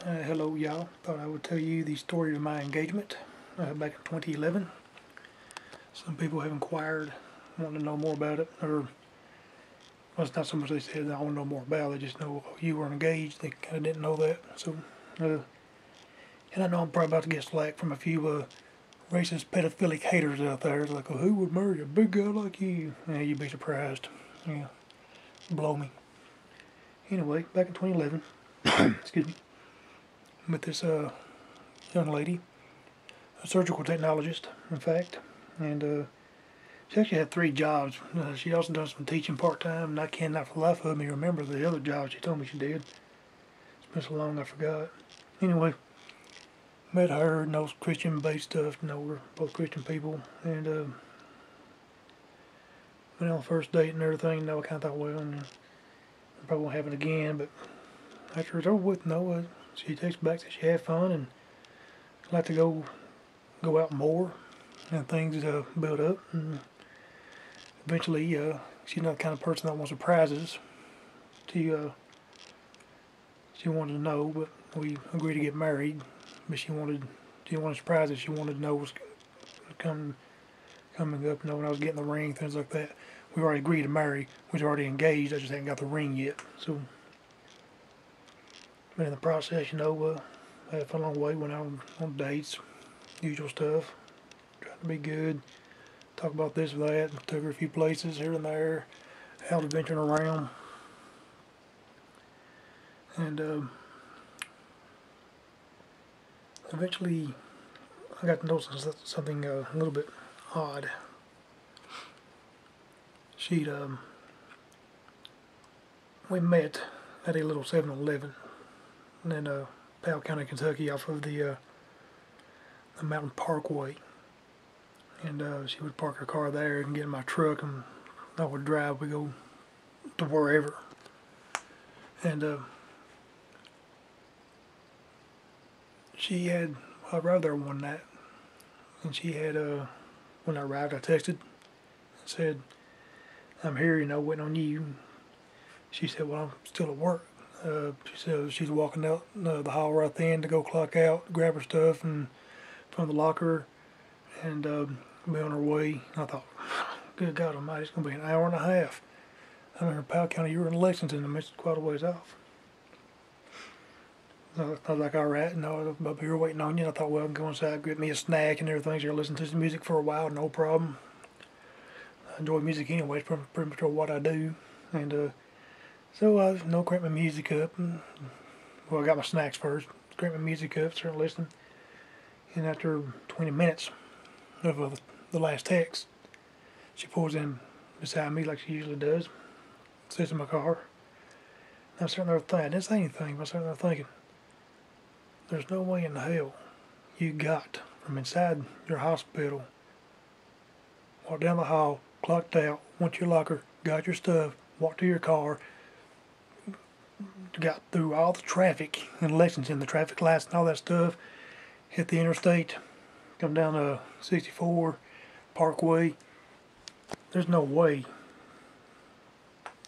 Hello y'all, thought I would tell you the story of my engagement back in 2011. Some people have inquired, want to know more about it, or well, it's not so much they said I want to know more about it, they just know you were engaged, they kind of didn't know that. So, and I know I'm probably about to get slack from a few racist pedophilic haters out there. It's like, well, who would marry a big guy like you? Yeah, you'd be surprised. Yeah, blow me. Anyway, back in 2011, excuse me, met this young lady, a surgical technologist, in fact, and she actually had three jobs. She also done some teaching part time, and I cannot for the life of me remember the other job she told me she did. It's been so long I forgot. Anyway, met her, knows Christian based stuff, know we're both Christian people, and went on the first date and everything. I kind of thought, well, I probably won't happen again, but after it's over with, she takes back that she had fun and like to go out more, and things build up, and eventually, she's not the kind of person that wants surprises. She she wanted to know, but we agreed to get married. But she didn't want surprises. She wanted to know what's coming up. When I was getting the ring, things like that. We already agreed to marry. We was already engaged. I just hadn't got the ring yet. So, but in the process, I had fun along the way. Went out on dates, usual stuff. Trying to be good. Talk about this or that. Took her a few places here and there. Out adventuring around. And eventually, I got to notice something a little bit odd. She'd We met at a little 7-Eleven in Powell County, Kentucky, off of the Mountain Parkway, and she would park her car there and get in my truck, and I would drive. We go to wherever, and she had. I arrived there one night, and she had. When I arrived, I texted and said, "I'm here, waiting on you." She said, "Well, I'm still at work." She said she's walking out the hall right then to go clock out, grab her stuff and from the locker, and be on her way. I thought, good God Almighty, it's going to be an hour and a half. I'm in Powell County, you're in Lexington, and it's quite a ways off. So I was like, all right, no, I'm up here waiting on you. And I thought, well, I can go inside, get me a snack and everything. So you're listening to some music for a while, no problem. I enjoy music anyway, it's pretty much what I do. And so I crank my music up. And, well, I got my snacks first. Crank my music up, start listening. And after 20 minutes of the last text, she pulls in beside me like she usually does, sits in my car. And I'm sitting there thinking, I didn't say anything, but I'm sitting there thinking, there's no way in hell you got from inside your hospital, walked down the hall, clocked out, went to your locker, got your stuff, walked to your car, got through all the traffic in Lexington, the traffic lights and all that stuff, hit the interstate, come down to 64 Parkway. There's no way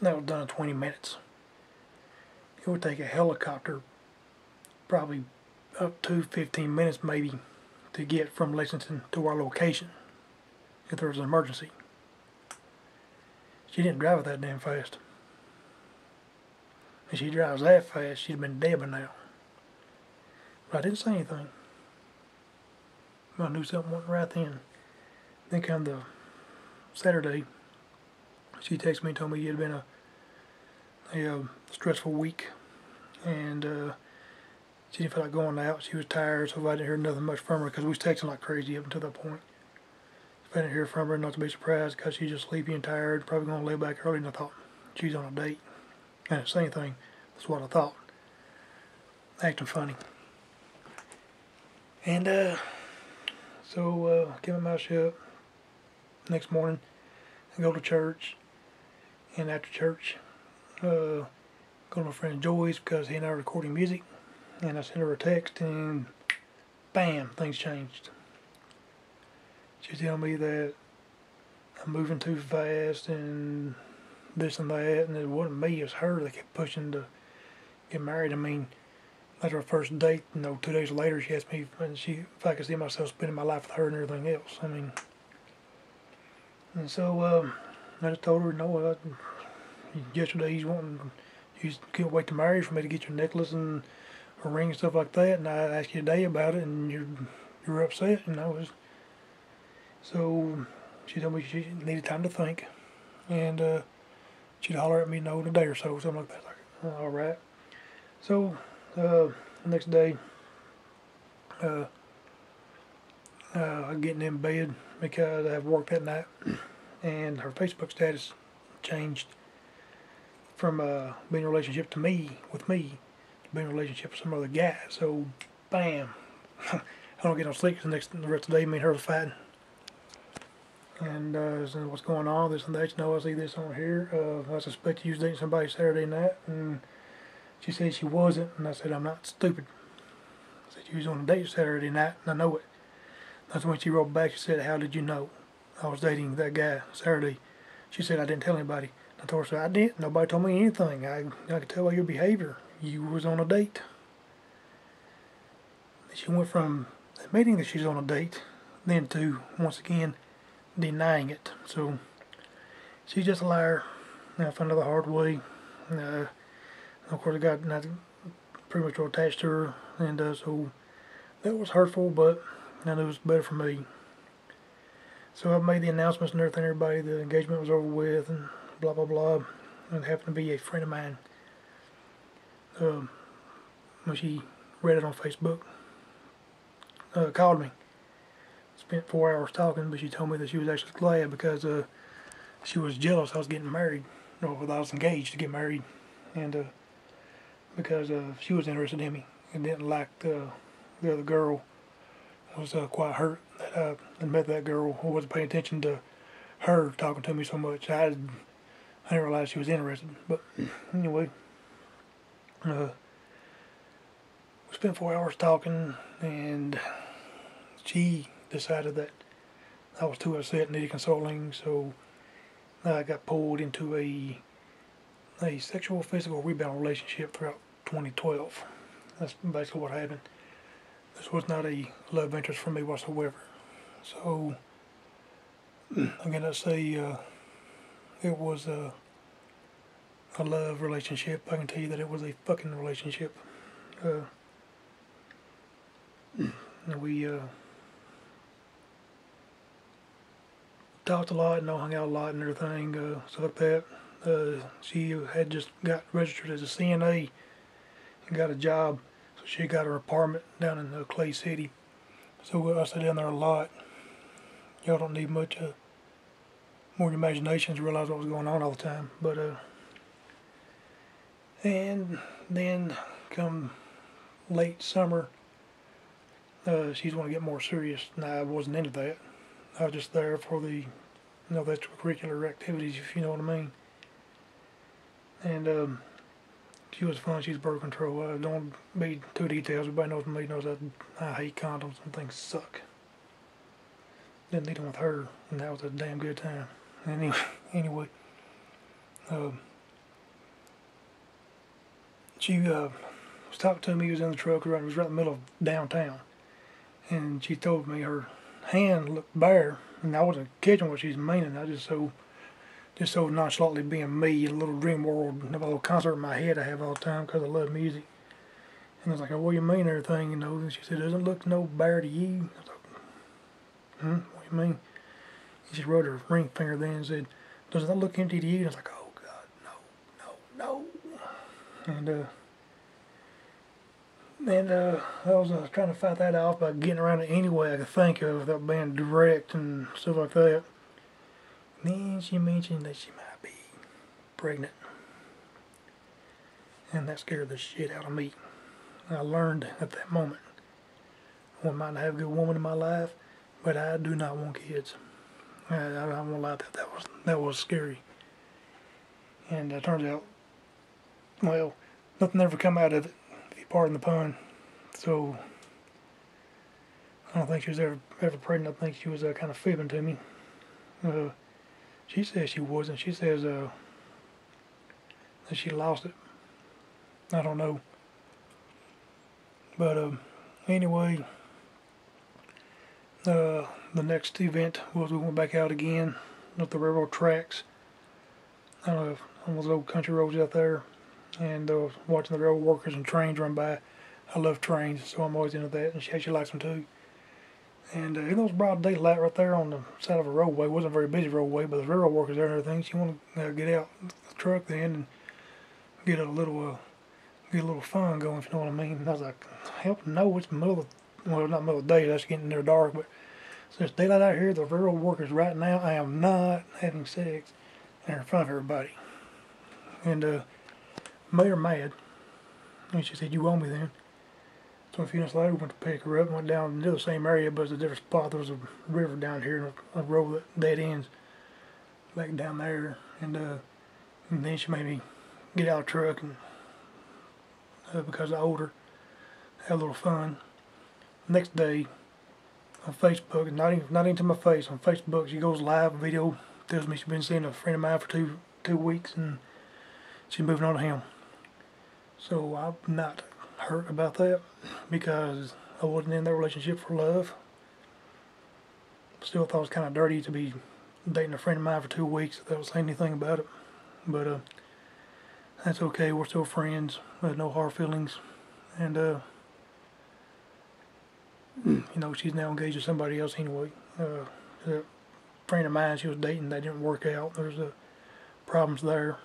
that was done in 20 minutes. It would take a helicopter probably up to 15 minutes maybe to get from Lexington to our location if there was an emergency. She didn't drive it that damn fast. If she drives that fast, she'd have been dead by now. But I didn't say anything. I knew something wasn't right then. Then come the Saturday, she texted me and told me it had been a stressful week, and she didn't feel like going out. She was tired, so I didn't hear nothing much from her because we was texting like crazy up until that point. If I didn't hear from her, not to be surprised because she's just sleepy and tired, probably going to lay back early, and I thought she's on a date. I didn't say anything. That's what I thought. Acting funny. And so I kept my mouth shut. Next morning, I go to church, and after church, go to my friend Joy's because he and I are recording music, and I sent her a text, and bam, things changed. She telling me that I'm moving too fast and this and that, and it wasn't me, it was her that kept pushing to get married. I mean, after our first date, 2 days later, she asked me if I could see myself spending my life with her and everything else. I mean, and so I just told her, no, yesterday you can't wait to marry for me to get your necklace and a ring and stuff like that, and I asked you today about it, and you're upset, so she told me she needed time to think, and she'd holler at me in a day or so, something like that. Like, all right. So the next day, I'm getting in bed because I have work that night, and her Facebook status changed from being in a relationship with me, to being in a relationship with some other guy. So, bam. I don't get no sleep the rest of the day. Me and her was fighting. And so what's going on? This and that. I see this on here. I suspect you was dating somebody Saturday night. And she said she wasn't. And I said, I'm not stupid. I said, you was on a date Saturday night, and I know it. That's when she wrote back. She said, how did you know I was dating that guy Saturday? She said, I didn't tell anybody. I told her, I didn't. Nobody told me anything. I could tell by your behavior. You was on a date. She went from admitting that she's on a date, then to, once again, denying it. So, she's just a liar. I found out the hard way. Of course, I got pretty much attached to her, and so that was hurtful, but I knew it was better for me. So I made the announcements and everything, everybody, the engagement was over with, and blah, blah, blah. And it happened to be a friend of mine. When she read it on Facebook, called me. Spent 4 hours talking, but she told me that she was actually glad because she was jealous I was getting married, or I was engaged to get married, and because she was interested in me and didn't like the other girl. Was quite hurt that I had met that girl or wasn't paying attention to her talking to me so much. I didn't realize she was interested. But anyway, we spent 4 hours talking, and she decided that I was too upset and needed consoling, so I got pulled into a sexual physical rebound relationship throughout 2012. That's basically what happened. This was not a love interest for me whatsoever. So, again, I'd say it was a love relationship. I can tell you that it was a fucking relationship. We talked a lot and hung out a lot and everything, stuff like that. She had just got registered as a CNA and got a job. So she got her apartment down in Clay City. So I stayed down there a lot. Y'all don't need much more imagination to realize what was going on all the time. But and then come late summer, she's want to get more serious. And I wasn't into that. I was just there for the extracurricular activities, if you know what I mean. And she was fun. She's birth control. Don't be too detailed. Everybody knows me knows that I hate condoms and things suck. Didn't need them with her, and that was a damn good time. Anyway, she was talking to me. He was in the truck. It was right in the middle of downtown, and she told me her hand looked bare, and I wasn't catching what she's meaning. I just so nonchalantly being me, a little dream world, a little concert in my head I have all the time because I love music. And I was like, oh, what do you mean everything, And she said, doesn't it look no bare to you? I was like, what do you mean? And she rubbed her ring finger then and said, doesn't that look empty to you? And I was like, oh, God, no. And I was trying to fight that off by getting around it any way I could think of without being direct and stuff like that. Then she mentioned that she might be pregnant. And that scared the shit out of me. I learned at that moment, I might not have a good woman in my life, but I do not want kids. I won't lie, that was scary. And it turns out, well, nothing ever come out of it, if you pardon the pun. So, I don't think she was ever pregnant. I think she was kind of fibbing to me. She says she wasn't. She says that she lost it. I don't know. But anyway, the next event was we went back out again up the railroad tracks. I don't know, on those old country roads out there, and watching the railroad workers and trains run by. I love trains, so I'm always into that, and she actually likes them too. And it was broad daylight right there on the side of a roadway. It wasn't a very busy roadway, but the railroad workers there and everything. She wanted to get out the truck then and get a little fun going, if you know what I mean. And I was like, hell no, it's the middle of well, not middle of the day, that's getting near dark, but since daylight out here, the railroad workers right now, I am not having sex in front of everybody. And made her mad. And she said, you owe me then. So a few minutes later, we went to pick her up and went down into the same area, but it's a different spot. There was a river down here, a road that dead ends back down there. And then she made me get out of the truck, and because I owed her, had a little fun. Next day, on Facebook, not even to my face, on Facebook, she goes live, video, tells me she's been seeing a friend of mine for two weeks, and she's moving on to him. So I'm not hurt about that, because I wasn't in that relationship for love. Still thought it was kind of dirty to be dating a friend of mine for 2 weeks without saying anything about it. But that's okay, we're still friends, no hard feelings. And you know, she's now engaged to somebody else anyway. A friend of mine she was dating, that didn't work out. There's problems there.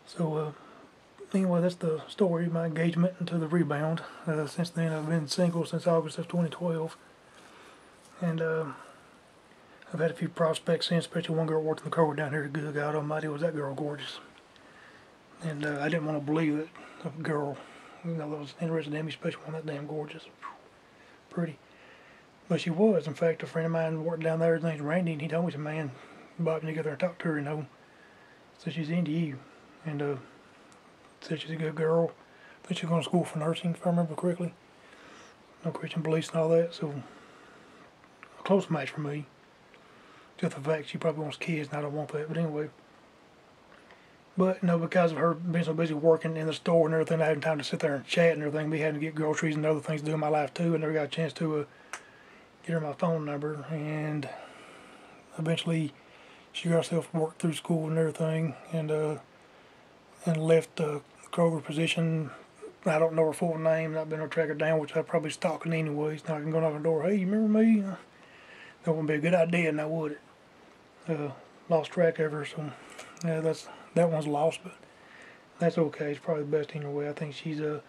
So anyway, that's the story, my engagement into the rebound. Since then, I've been single since August of 2012. And I've had a few prospects since, especially one girl working the car down here. Good God Almighty, was that girl gorgeous. And I didn't want to believe that a girl, you know, that was interested in me, especially one that damn gorgeous. Pretty. But she was. In fact, a friend of mine worked down there, his name's Randy, and he told me, said, man, Bob, you get there and talk to her, you know. Said she's into you. And said she's a good girl. I think she's going to school for nursing, if I remember correctly. No Christian beliefs and all that, so a close match for me. Just the fact she probably wants kids, and I don't want that, but anyway. But, you know, because of her being so busy working in the store and everything, I hadn't time to sit there and chat and everything. We had to get groceries and other things to do in my life too. I never got a chance to get her my phone number. And eventually, she got herself worked through school and everything, and left the Kroger position. I don't know her full name, not been able to track her down, which I'd probably stalking anyways. Now I can go knock on the door, hey, you remember me? That wouldn't be a good idea, now would it? Lost track of her, so yeah, that one's lost, but that's okay. It's probably the best anyway. I think she's a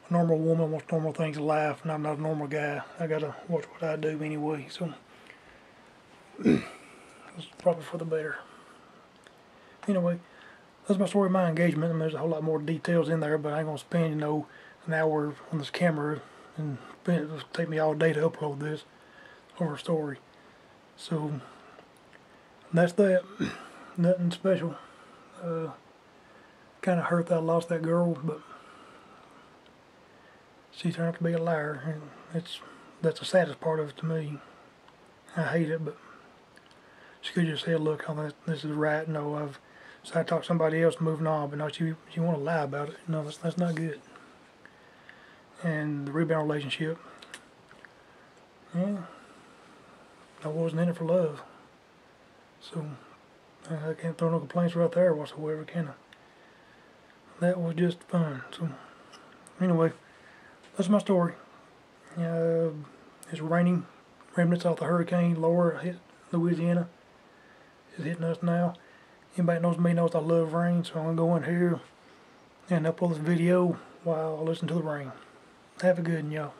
normal woman, wants normal things in life, and I'm not a normal guy. I gotta watch what I do anyway, so it's probably for the better. Anyway, that's my story of my engagement. I mean, there's a whole lot more details in there, but I ain't gonna spend, you know, an hour on this camera, and it'll take me all day to upload this over a story. So that's that. Nothing special. Kind of hurt that I lost that girl, but she turned out to be a liar, and that's the saddest part of it to me. I hate it, but she could just say, look, this is right. No, so I talked to somebody else, moving on, but no, she want to lie about it. No, that's not good. And the rebound relationship, yeah, I wasn't in it for love, so I can't throw no complaints right there whatsoever, can I? That was just fun. So anyway, that's my story. It's raining. Remnants off the hurricane. Laura hit Louisiana. It's hitting us now. Anybody knows me knows I love rain, so I'm going to go in here and upload this video while I listen to the rain. Have a good one, y'all.